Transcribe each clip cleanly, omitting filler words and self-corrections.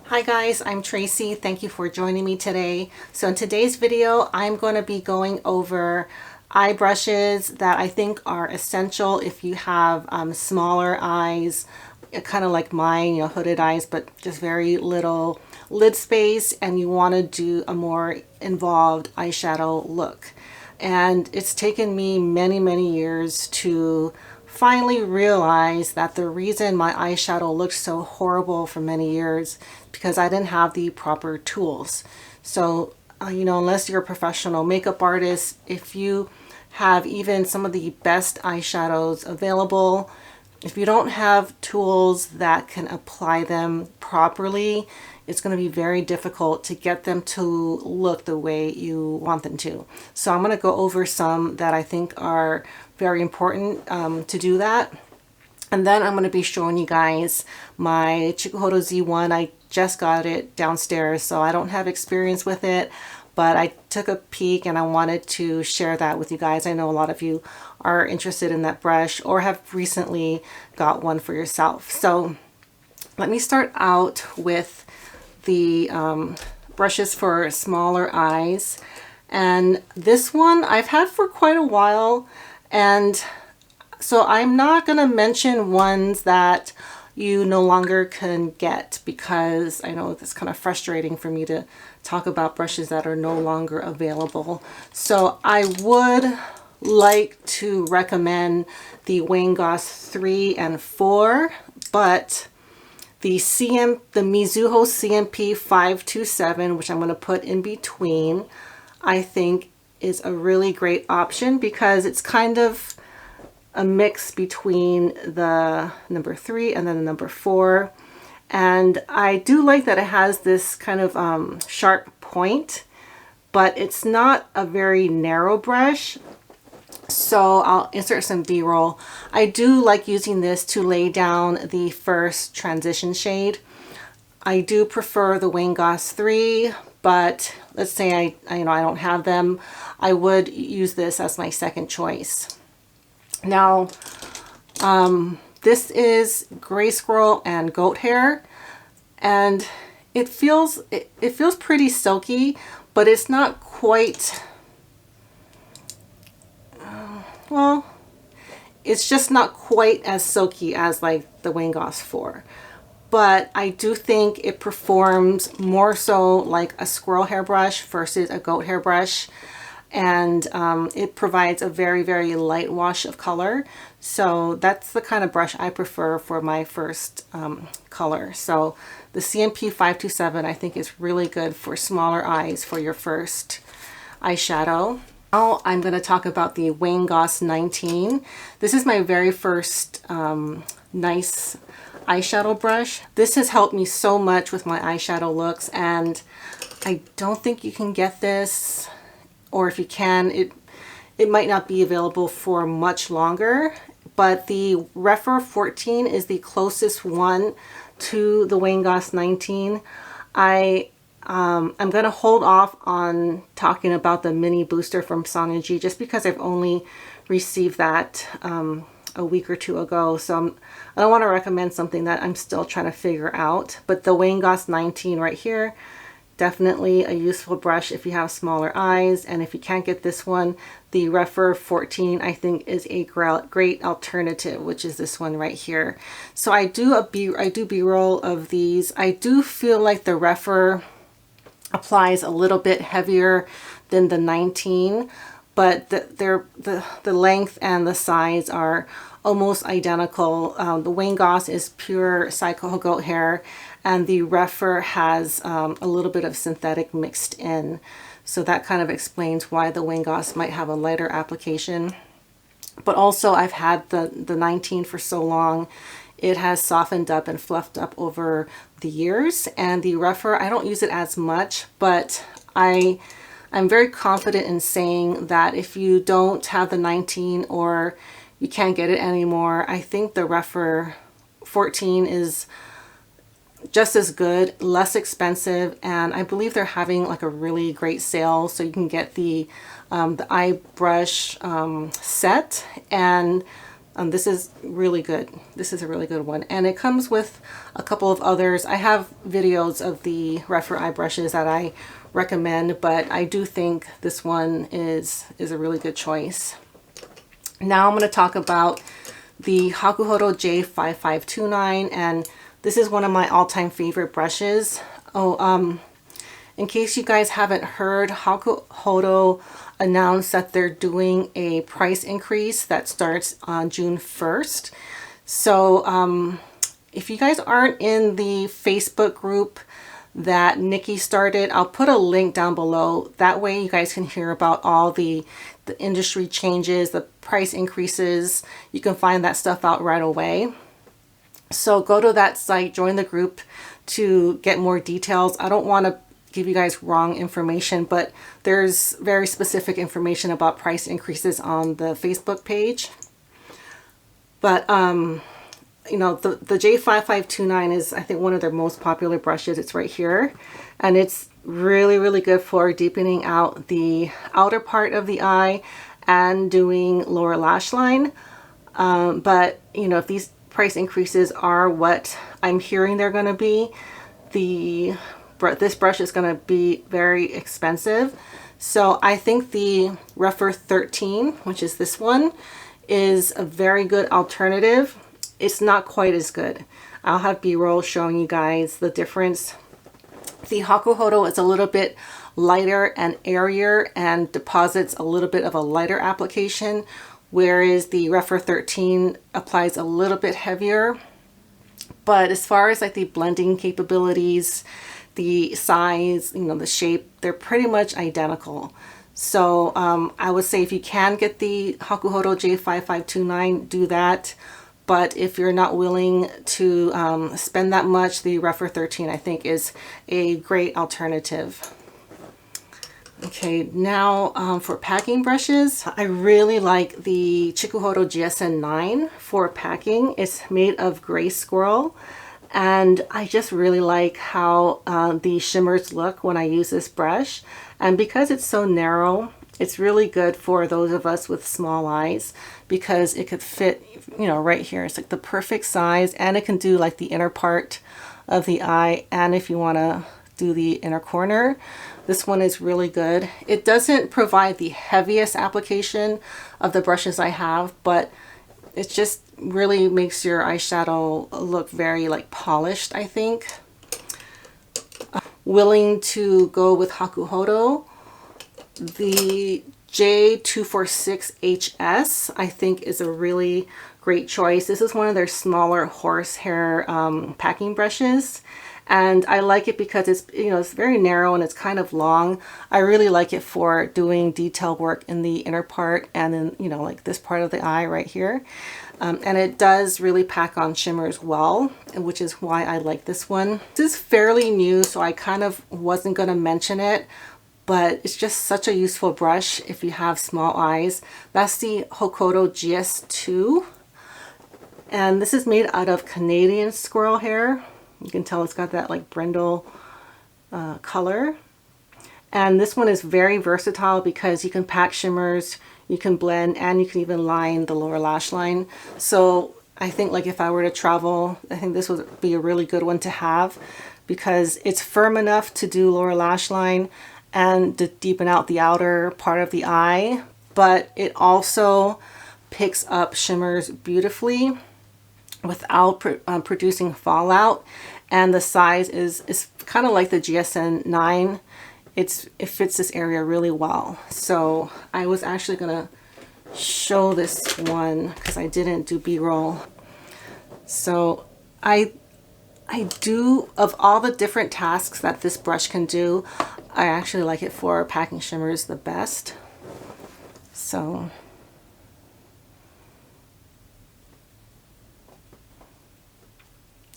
Hi guys, I'm Tracy. Thank you for joining me today. So in today's video, I'm going to be going over eye brushes that I think are essential if you have smaller eyes, kind of like mine, you know, hooded eyes, but just very little lid space, and you want to do a more involved eyeshadow look. And it's taken me many years to finally realize that the reason my eyeshadow looked so horrible for many years because I didn't have the proper tools. So, you know, unless you're a professional makeup artist, if you have even some of the best eyeshadows available, if you don't have tools that can apply them properly, it's going to be very difficult to get them to look the way you want them to. So I'm going to go over some that I think are very important to do that. And then I'm going to be showing you guys my Chikuhodo Z1. I just got it downstairs, so I don't have experience with it, but I took a peek and I wanted to share that with you guys. I know a lot of you are interested in that brush or have recently got one for yourself. So let me start out with the brushes for smaller eyes. And this one I've had for quite a while, and so I'm not going to mention ones that you no longer can get, because I know it's kind of frustrating for me to talk about brushes that are no longer available. So I would like to recommend the Goss 3 and 4, but the Mizuho CMP 527, which I'm going to put in between, I think is a really great option because it's kind of a mix between the number 3 and then the number 4. And I do like that it has this kind of sharp point, but it's not a very narrow brush. So I'll insert some B-roll. I do like using this to lay down the first transition shade. I do prefer the Goss 3, but let's say I don't have them, I would use this as my second choice. Now, this is gray squirrel and goat hair, and it feels pretty silky, but it's not quite. Well, it's just not quite as silky as like the Goss 4. But I do think it performs more so like a squirrel hair brush versus a goat hair brush. And it provides a very light wash of color. So that's the kind of brush I prefer for my first color. So the CMP 527 I think is really good for smaller eyes for your first eyeshadow. Now I'm going to talk about the Goss 19. This is my very first nice eyeshadow brush. This has helped me so much with my eyeshadow looks, and I don't think you can get this, or if you can, it might not be available for much longer, but the Rephr 14 is the closest one to the Goss 19. I'm going to hold off on talking about the mini booster from Sonergy just because I've only received that a week or two ago. So I don't want to recommend something that I'm still trying to figure out. But the Goss 19 right here, definitely a useful brush if you have smaller eyes. And if you can't get this one, the Rephr 14 I think is a great alternative, which is this one right here. So I do B-roll of these. I do feel like the Rephr applies a little bit heavier than the 19, but the length and the size are almost identical. The Goss is pure Chikuhodo goat hair, and the Rephr has a little bit of synthetic mixed in. So that kind of explains why the Goss might have a lighter application. But also I've had the 19 for so long, it has softened up and fluffed up over the years. And the Rephr, I don't use it as much, but I'm very confident in saying that if you don't have the 19 or you can't get it anymore, I think the Rephr 14 is just as good, less expensive, and I believe they're having like a really great sale, so you can get the eye brush set, and This is really good. This is a really good one. And it comes with a couple of others. I have videos of the Rephr eye brushes that I recommend, but I do think this one is a really good choice. Now I'm going to talk about the Hakuhodo J5529, and this is one of my all-time favorite brushes. In case you guys haven't heard, Hakuhodo announced that they're doing a price increase that starts on June 1st. So if you guys aren't in the Facebook group that Nikki started, I'll put a link down below. That way you guys can hear about all the industry changes, the price increases. You can find that stuff out right away. So go to that site, join the group to get more details. I don't want to give you guys wrong information, but there's very specific information about price increases on the Facebook page. But you know, the J5529 is, I think, one of their most popular brushes. It's right here, and it's really good for deepening out the outer part of the eye and doing lower lash line. But you know, if these price increases are what I'm hearing they're going to be, this brush is going to be very expensive. So I think the Rephr 13, which is this one, is a very good alternative. It's not quite as good. I'll have B-roll showing you guys the difference. The Hakuhodo is a little bit lighter and airier and deposits a little bit of a lighter application, whereas the Rephr 13 applies a little bit heavier. But as far as like the blending capabilities, the size, you know, the shape, they're pretty much identical. So I would say if you can get the Hakuhodo J5529, do that. But if you're not willing to spend that much, the Rephr 13 I think is a great alternative. Okay, now for packing brushes, I really like the Chikuhodo GSN9 for packing. It's made of gray squirrel, and I just really like how the shimmers look when I use this brush. And because it's so narrow, it's really good for those of us with small eyes, because it could fit, you know, right here. It's like the perfect size, and it can do like the inner part of the eye, and if you want to do the inner corner, this one is really good. It doesn't provide the heaviest application of the brushes I have, but it just really makes your eyeshadow look very like polished, I think. Willing to go with Hakuhodo, the J246HS I think is a really great choice. This is one of their smaller horsehair packing brushes, and I like it because it's, you know, it's very narrow and it's kind of long. I really like it for doing detail work in the inner part and then, you know, like this part of the eye right here. And it does really pack on shimmers well, which is why I like this one. This is fairly new, so I kind of wasn't going to mention it, but it's just such a useful brush if you have small eyes. That's the Houkodou GS-2, and this is made out of Canadian squirrel hair. You can tell it's got that like brindle color. And this one is very versatile because you can pack shimmers, you can blend, and you can even line the lower lash line. So I think like if I were to travel, I think this would be a really good one to have, because it's firm enough to do lower lash line and to deepen out the outer part of the eye, but it also picks up shimmers beautifully without producing fallout. And the size is kind of like the GSN9. It fits this area really well. So I was actually gonna show this one because I didn't do B-roll. So I do, of all the different tasks that this brush can do, I actually like it for packing shimmers the best. So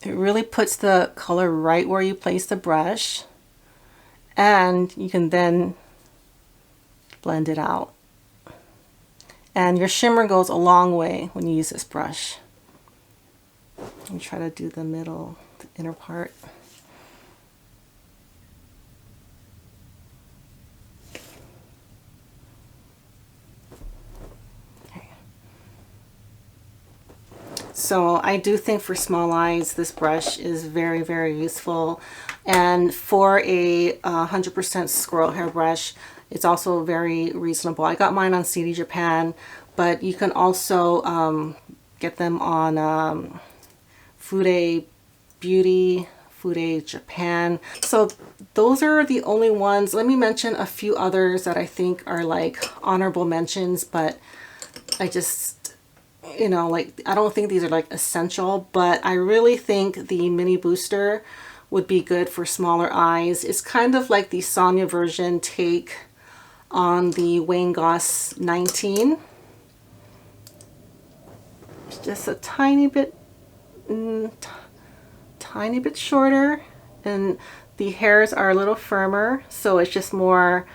it really puts the color right where you place the brush, and you can then blend it out. And your shimmer goes a long way when you use this brush. Let me try to do the middle, the inner part. Okay. So I do think for small eyes, this brush is very, very useful. And for a 100% squirrel hair brush, it's also very reasonable. I got mine on CD Japan, but you can also get them on Fude Beauty, Fude Japan. So those are the only ones. Let me mention a few others that I think are like honorable mentions, but I just, you know, like I don't think these are like essential, but I really think the mini booster would be good for smaller eyes. It's kind of like the Sonia version take on the Wayne Goss 19. It's just a tiny bit shorter, and the hairs are a little firmer, so it's just more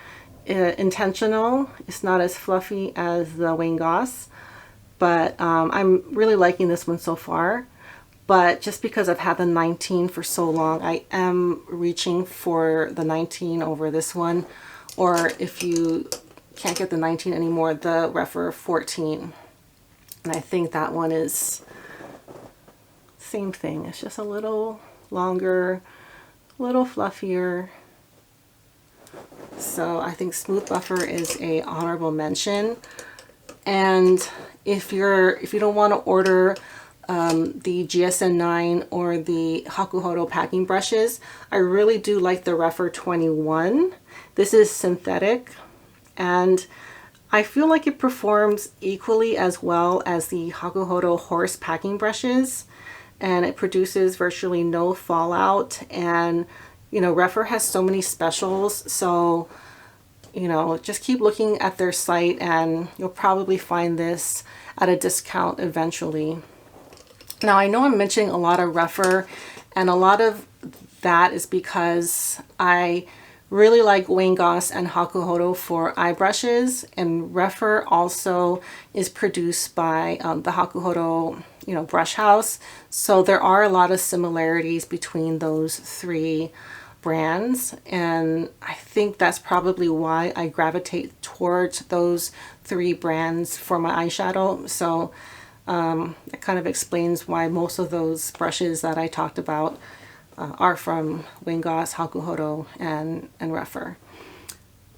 intentional. It's not as fluffy as the Wayne Goss, but I'm really liking this one so far. But just because I've had the 19 for so long, I am reaching for the 19 over this one. Or if you can't get the 19 anymore, the Rephr 14. And I think that one is same thing. It's just a little longer, a little fluffier. So I think Smooth Buffer is a honorable mention. And if you don't want to order the GSN9 or the Hakuhodo packing brushes, I really do like the Rephr 21. This is synthetic, and I feel like it performs equally as well as the Hakuhodo horse packing brushes, and it produces virtually no fallout. And you know, Rephr has so many specials, so you know, just keep looking at their site and you'll probably find this at a discount eventually. Now, I know I'm mentioning a lot of Rephr, and a lot of that is because I really like Wayne Goss and Hakuhodo for eye brushes, and Rephr also is produced by the Hakuhodo, you know, brush house. So there are a lot of similarities between those three brands, and I think that's probably why I gravitate towards those three brands for my eyeshadow. So it kind of explains why most of those brushes that I talked about are from Wayne Goss, Hakuhodo, and Rephr.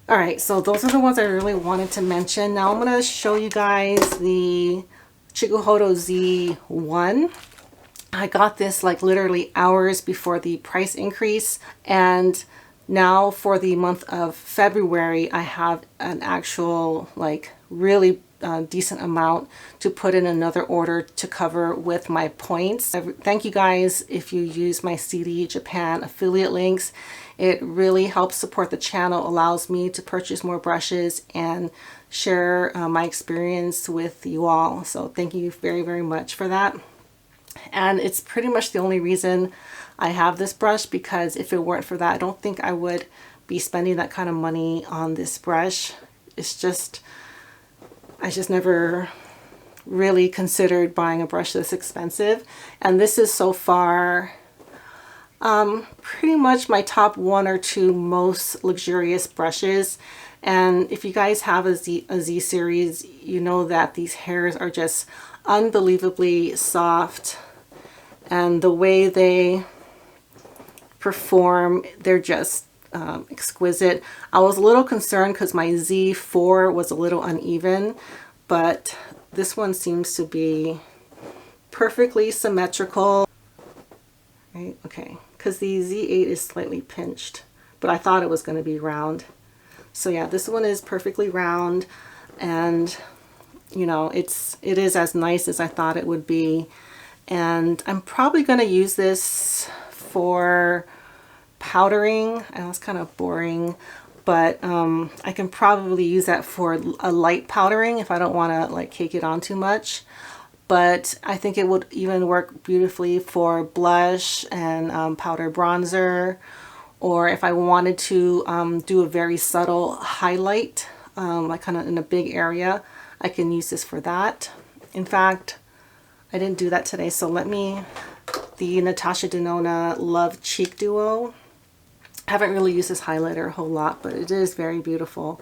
All right, so those are the ones I really wanted to mention. Now I'm going to show you guys the Chikuhodo Z1. I got this like literally hours before the price increase, and now for the month of February I have an actual like really decent amount to put in another order to cover with my points. Thank you guys if you use my CD Japan affiliate links. It really helps support the channel, allows me to purchase more brushes and share my experience with you all. So thank you very, very much for that. And it's pretty much the only reason I have this brush, because if it weren't for that, I don't think I would be spending that kind of money on this brush. It's just, I just never really considered buying a brush this expensive. And this is so far pretty much my top 1 or 2 most luxurious brushes. And if you guys have a Z series, you know that these hairs are just unbelievably soft, and the way they perform, they're just exquisite. I was a little concerned because my Z4 was a little uneven, but this one seems to be perfectly symmetrical. Right? Okay, because the Z8 is slightly pinched, but I thought it was going to be round. So yeah, this one is perfectly round, and you know, it is as nice as I thought it would be. And I'm probably going to use this for powdering. I know it's kind of boring, but I can probably use that for a light powdering if I don't want to like cake it on too much. But I think it would even work beautifully for blush and powder bronzer, or if I wanted to do a very subtle highlight, like kind of in a big area, I can use this for that. In fact, I didn't do that today, so the Natasha Denona Love Cheek Duo. I haven't really used this highlighter a whole lot, but it is very beautiful.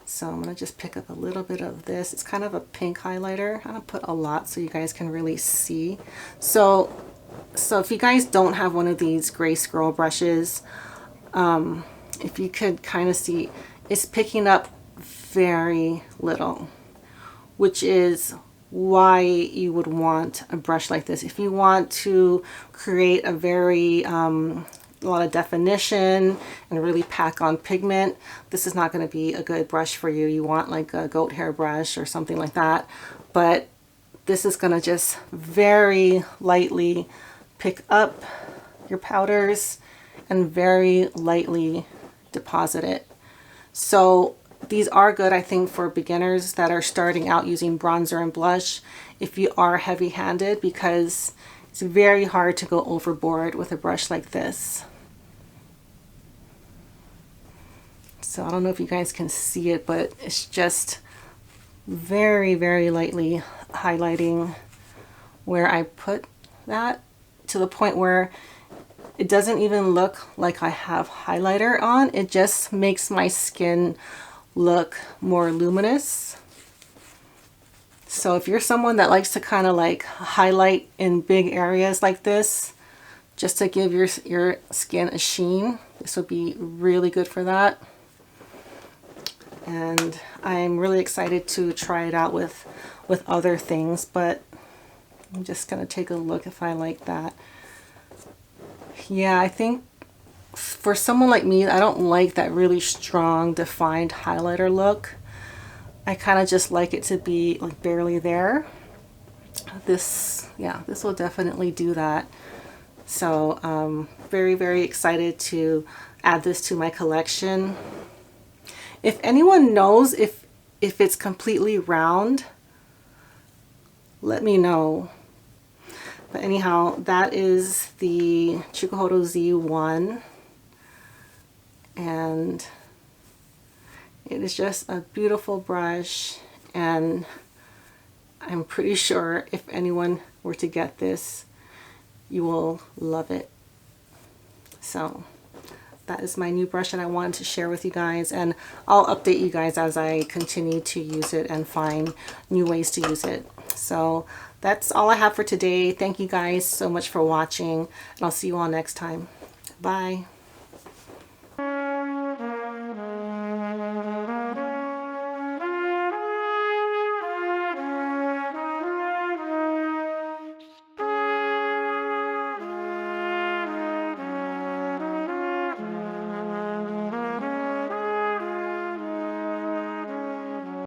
So I'm going to just pick up a little bit of this. It's kind of a pink highlighter. I'm going to put a lot so you guys can really see. So if you guys don't have one of these gray squirrel brushes, if you could kind of see, it's picking up very little, which is why you would want a brush like this. If you want to create a very a lot of definition and really pack on pigment, this is not going to be a good brush for you. You want like a goat hair brush or something like that. But this is going to just very lightly pick up your powders and very lightly deposit it. So these are good, I think, for beginners that are starting out using bronzer and blush if you are heavy-handed, because it's very hard to go overboard with a brush like this. So I don't know if you guys can see it, but it's just very, very lightly highlighting where I put that, to the point where it doesn't even look like I have highlighter on. It just makes my skin look more luminous. So if you're someone that likes to kind of like highlight in big areas like this, just to give your skin a sheen, this would be really good for that. And I'm really excited to try it out with other things, but I'm just gonna take a look if I like that. Yeah, I think for someone like me, I don't like that really strong defined highlighter look. I kind of just like it to be like barely there. This, yeah, this will definitely do that. So very, very excited to add this to my collection. If anyone knows if it's completely round, let me know. But anyhow, that is the Chikuhodo Z1, and it is just a beautiful brush, and I'm pretty sure if anyone were to get this, you will love it. So that is my new brush that I wanted to share with you guys, and I'll update you guys as I continue to use it and find new ways to use it. So that's all I have for today. Thank you guys so much for watching, and I'll see you all next time. Bye.